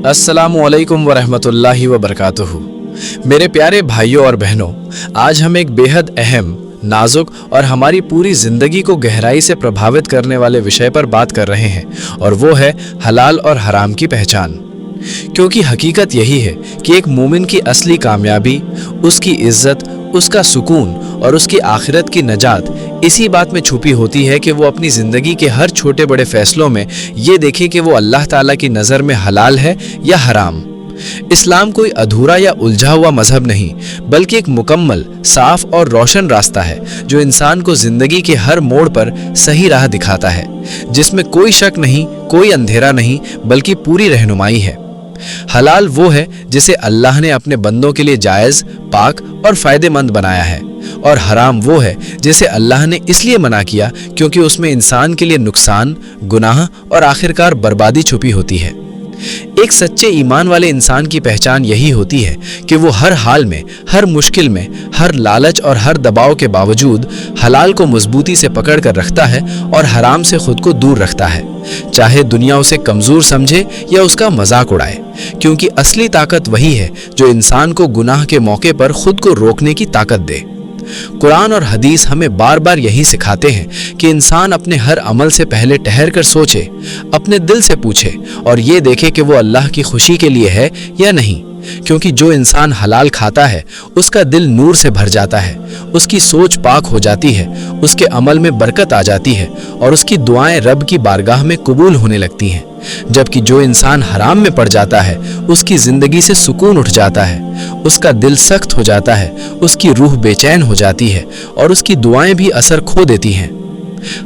अस्सलामुअलैकुम वरहमतुल्लाहि वबरकातुहू। मेरे प्यारे भाइयों और बहनों, आज हम एक बेहद अहम, नाजुक और हमारी पूरी ज़िंदगी को गहराई से प्रभावित करने वाले विषय पर बात कर रहे हैं, और वो है हलाल और हराम की पहचान। क्योंकि हकीकत यही है कि एक मोमिन की असली कामयाबी, उसकी इज्जत, उसका सुकून और उसकी आखिरत की नजात इसी बात में छुपी होती है कि वो अपनी ज़िंदगी के हर छोटे बड़े फैसलों में ये देखे कि वो अल्लाह ताला की नज़र में हलाल है या हराम। इस्लाम कोई अधूरा या उलझा हुआ मजहब नहीं, बल्कि एक मुकम्मल, साफ और रोशन रास्ता है जो इंसान को ज़िंदगी के हर मोड़ पर सही राह दिखाता है, जिसमें कोई शक नहीं, कोई अंधेरा नहीं, बल्कि पूरी रहनुमाई है। हलाल वो है जिसे अल्लाह ने अपने बंदों के लिए जायज़, पाक और फ़ायदेमंद बनाया है, और हराम वो है जिसे अल्लाह ने इसलिए मना किया क्योंकि उसमें इंसान के लिए नुकसान, गुनाह और आखिरकार बर्बादी छुपी होती है। एक सच्चे ईमान वाले इंसान की पहचान यही होती है कि वो हर हाल में, हर मुश्किल में, हर लालच और हर दबाव के बावजूद हलाल को मजबूती से पकड़ कर रखता है और हराम से खुद को दूर रखता है, चाहे दुनिया उसे कमज़ोर समझे या उसका मजाक उड़ाए, क्योंकि असली ताकत वही है जो इंसान को गुनाह के मौके पर खुद को रोकने की ताकत दे। कुरान और हदीस हमें बार बार यही सिखाते हैं कि इंसान अपने हर अमल से पहले ठहर कर सोचे, अपने दिल से पूछे और ये देखे कि वो अल्लाह की खुशी के लिए है या नहीं। क्योंकि जो इंसान हलाल खाता है उसका दिल नूर से भर जाता है, उसकी सोच पाक हो जाती है, उसके अमल में बरकत आ जाती है और उसकी दुआएं रब की बारगाह में कबूल होने लगती हैं। जबकि जो इंसान हराम में पड़ जाता है उसकी ज़िंदगी से सुकून उठ जाता है, उसका दिल सख्त हो जाता है, उसकी रूह बेचैन हो जाती है और उसकी दुआएं भी असर खो देती हैं।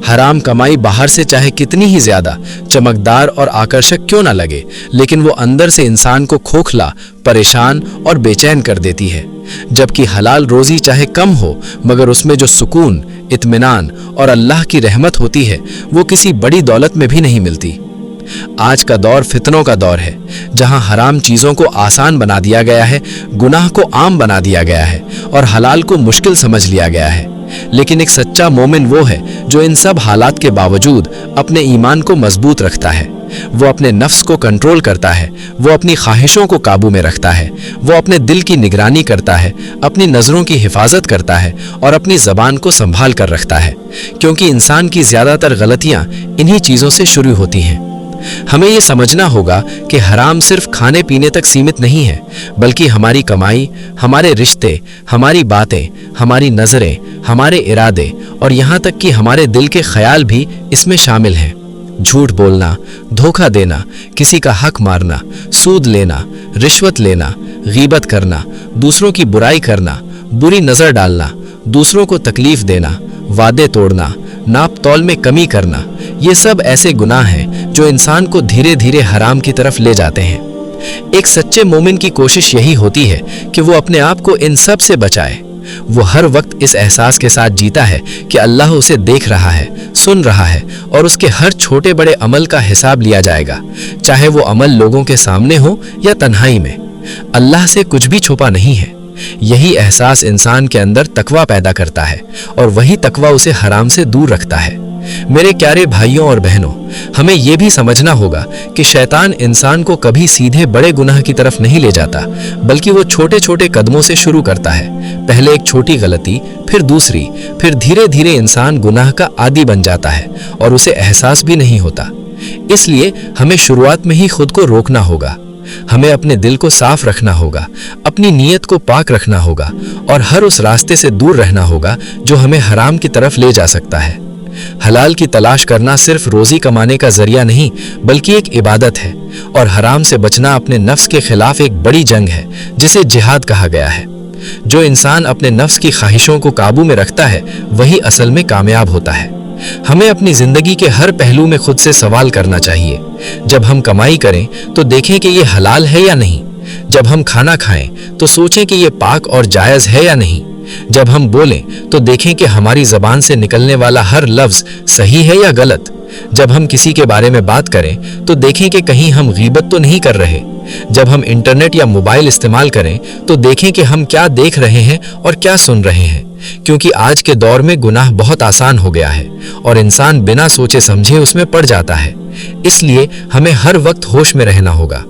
हराम कमाई बाहर से चाहे कितनी ही ज्यादा चमकदार और आकर्षक क्यों ना लगे, लेकिन वो अंदर से इंसान को खोखला, परेशान और बेचैन कर देती है। जबकि हलाल रोजी चाहे कम हो, मगर उसमें जो सुकून, इत्मीनान और अल्लाह की रहमत होती है वो किसी बड़ी दौलत में भी नहीं मिलती। आज का दौर फितनों का दौर है, जहां हराम चीज़ों को आसान बना दिया गया है, गुनाह को आम बना दिया गया है और हलाल को मुश्किल समझ लिया गया है। लेकिन एक सच्चा मोमिन वो है जो इन सब हालात के बावजूद अपने ईमान को मजबूत रखता है। वो अपने नफ्स को कंट्रोल करता है, वो अपनी ख्वाहिशों को काबू में रखता है, वो अपने दिल की निगरानी करता है, अपनी नज़रों की हिफाजत करता है और अपनी ज़बान को संभाल कर रखता है। क्योंकि इंसान की ज़्यादातर गलतियाँ इन्हीं चीज़ों से शुरू होती हैं। हमें ये समझना होगा कि हराम सिर्फ खाने पीने तक सीमित नहीं है, बल्कि हमारी कमाई, हमारे रिश्ते, हमारी बातें, हमारी नज़रें, हमारे इरादे और यहाँ तक कि हमारे दिल के ख्याल भी इसमें शामिल हैं। झूठ बोलना, धोखा देना, किसी का हक मारना, सूद लेना, रिश्वत लेना, गीबत करना, दूसरों की बुराई करना, बुरी नज़र डालना, दूसरों को तकलीफ देना, वादे तोड़ना, नाप तौल में कमी करना, ये सब ऐसे गुनाह हैं जो इंसान को धीरे धीरे हराम की तरफ ले जाते हैं। एक सच्चे मोमिन की कोशिश यही होती है कि वो अपने आप को इन सब से बचाए। वो हर वक्त इस एहसास के साथ जीता है कि अल्लाह उसे देख रहा है, सुन रहा है और उसके हर छोटे बड़े अमल का हिसाब लिया जाएगा, चाहे वो अमल लोगों के सामने हो या तन्हाई में। अल्लाह से कुछ भी छुपा नहीं है। यही एहसास इंसान के अंदर तकवा पैदा करता है और वही तकवा उसे हराम से दूर रखता है। मेरे प्यारे भाइयों और बहनों, हमें यह भी समझना होगा कि शैतान इंसान को कभी सीधे बड़े गुनाह की तरफ नहीं ले जाता, बल्कि वो छोटे छोटे कदमों से शुरू करता है। पहले एक छोटी गलती, फिर दूसरी, फिर धीरे धीरे इंसान गुनाह का आदी बन जाता है और उसे एहसास भी नहीं होता। इसलिए हमें शुरुआत में ही खुद को रोकना होगा। हमें अपने दिल को साफ रखना होगा, अपनी नीयत को पाक रखना होगा और हर उस रास्ते से दूर रहना होगा जो हमें हराम की तरफ ले जा सकता है। हलाल की तलाश करना सिर्फ रोजी कमाने का जरिया नहीं, बल्कि एक इबादत है, और हराम से बचना अपने नफ्स के खिलाफ एक बड़ी जंग है जिसे जिहाद कहा गया है। जो इंसान अपने नफ्स की ख्वाहिशों को काबू में रखता है वही असल में कामयाब होता है। हमें अपनी जिंदगी के हर पहलू में खुद से सवाल करना चाहिए। जब हम कमाई करें तो देखें कि ये हलाल है या नहीं। जब हम खाना खाएं तो सोचें कि ये पाक और जायज़ है या नहीं। जब हम बोलें तो देखें कि हमारी ज़बान से निकलने वाला हर लफ्ज़ सही है या गलत। जब हम किसी के बारे में बात करें तो देखें कि कहीं हम गीबत तो नहीं कर रहे। जब हम इंटरनेट या मोबाइल इस्तेमाल करें तो देखें कि हम क्या देख रहे हैं और क्या सुन रहे हैं। क्योंकि आज के दौर में गुनाह बहुत आसान हो गया है और इंसान बिना सोचे समझे उसमें पड़ जाता है। इसलिए हमें हर वक्त होश में रहना होगा।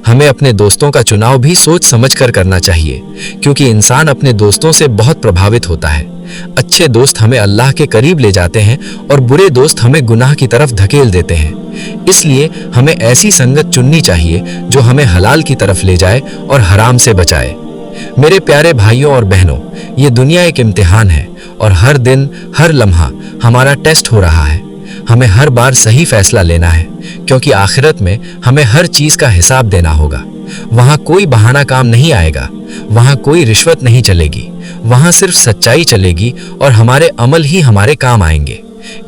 हमें अपने दोस्तों का चुनाव भी सोच समझकर करना चाहिए, क्योंकि इंसान अपने दोस्तों से बहुत प्रभावित होता है। अच्छे दोस्त हमें अल्लाह के करीब ले जाते हैं और बुरे दोस्त हमें गुनाह की तरफ धकेल देते हैं। इसलिए हमें ऐसी संगत चुननी चाहिए जो हमें हलाल की तरफ ले जाए और हराम से बचाए। मेरे प्यारे भाइयों और बहनों, ये दुनिया एक इम्तिहान है और हर दिन हर लम्हा हमारा टेस्ट हो रहा है। हमें हर बार सही फैसला लेना है, क्योंकि आखिरत में हमें हर चीज का हिसाब देना होगा। वहां कोई बहाना काम नहीं आएगा, वहां कोई रिश्वत नहीं चलेगी, वहां सिर्फ सच्चाई चलेगी और हमारे अमल ही हमारे काम आएंगे।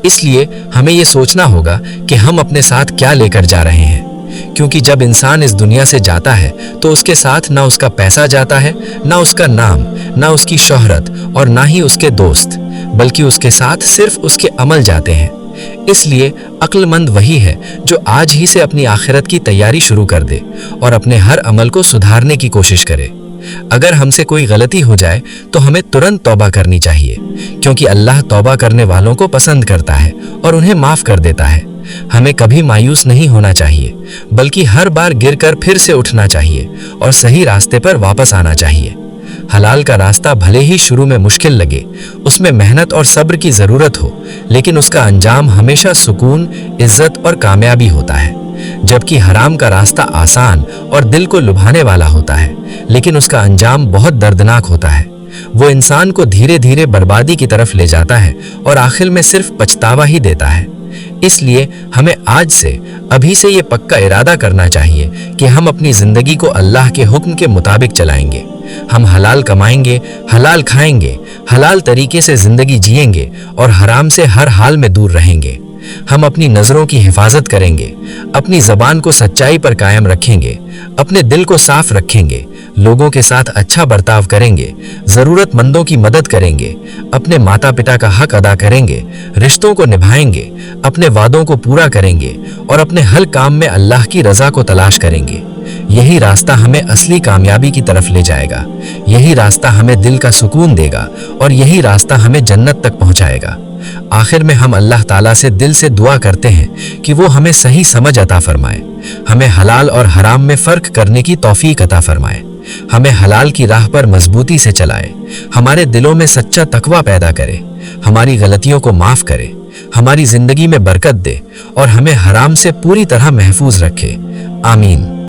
इसलिए हमें ये सोचना होगा कि हम अपने साथ क्या लेकर जा रहे हैं, क्योंकि जब इंसान इस दुनिया से जाता है तो उसके साथ ना उसका पैसा जाता है, ना उसका नाम, ना उसकी शोहरत और ना ही उसके दोस्त, बल्कि उसके साथ सिर्फ उसके अमल जाते हैं। इसलिए अक्लमंद वही है जो आज ही से अपनी आखिरत की तैयारी शुरू कर दे और अपने हर अमल को सुधारने की कोशिश करे। अगर हमसे कोई गलती हो जाए तो हमें तुरंत तौबा करनी चाहिए, क्योंकि अल्लाह तौबा करने वालों को पसंद करता है और उन्हें माफ कर देता है। हमें कभी मायूस नहीं होना चाहिए, बल्कि हर बार गिरकर फिर से उठना चाहिए और सही रास्ते पर वापस आना चाहिए। हलाल का रास्ता भले ही शुरू में मुश्किल लगे, उसमें मेहनत और सब्र की जरूरत हो, लेकिन उसका अंजाम हमेशा सुकून, इज्जत और कामयाबी होता है। जबकि हराम का रास्ता आसान और दिल को लुभाने वाला होता है, लेकिन उसका अंजाम बहुत दर्दनाक होता है। वो इंसान को धीरे धीरे बर्बादी की तरफ ले जाता है और आखिर में सिर्फ पछतावा ही देता है। इसलिए हमें आज से, अभी से ये पक्का इरादा करना चाहिए कि हम अपनी जिंदगी को अल्लाह के हुक्म के मुताबिक चलाएंगे। हम हलाल कमाएंगे, हलाल खाएंगे, हलाल तरीके से जिंदगी जिएंगे और हराम से हर हाल में दूर रहेंगे। हम अपनी नजरों की हिफाजत करेंगे, अपनी जबान को सच्चाई पर कायम रखेंगे, अपने दिल को साफ रखेंगे, लोगों के साथ अच्छा बर्ताव करेंगे, जरूरतमंदों की मदद करेंगे, अपने माता पिता का हक अदा करेंगे, रिश्तों को निभाएंगे, अपने वादों को पूरा करेंगे और अपने हर काम में अल्लाह की रजा को तलाश करेंगे। यही रास्ता हमें असली कामयाबी की तरफ ले जाएगा, यही रास्ता हमें दिल का सुकून देगा और यही रास्ता हमें जन्नत तक पहुंचाएगा। आखिर में हम अल्लाह ताला से दिल से दुआ करते हैं कि वो हमें सही समझ अता फरमाए, हमें हलाल और हराम में फर्क करने की तौफीक अता फरमाए, हमें हलाल की राह पर मजबूती से चलाए, हमारे दिलों में सच्चा तकवा पैदा करे, हमारी गलतियों को माफ करे, हमारी जिंदगी में बरकत दे और हमें हराम से पूरी तरह महफूज रखे। आमीन।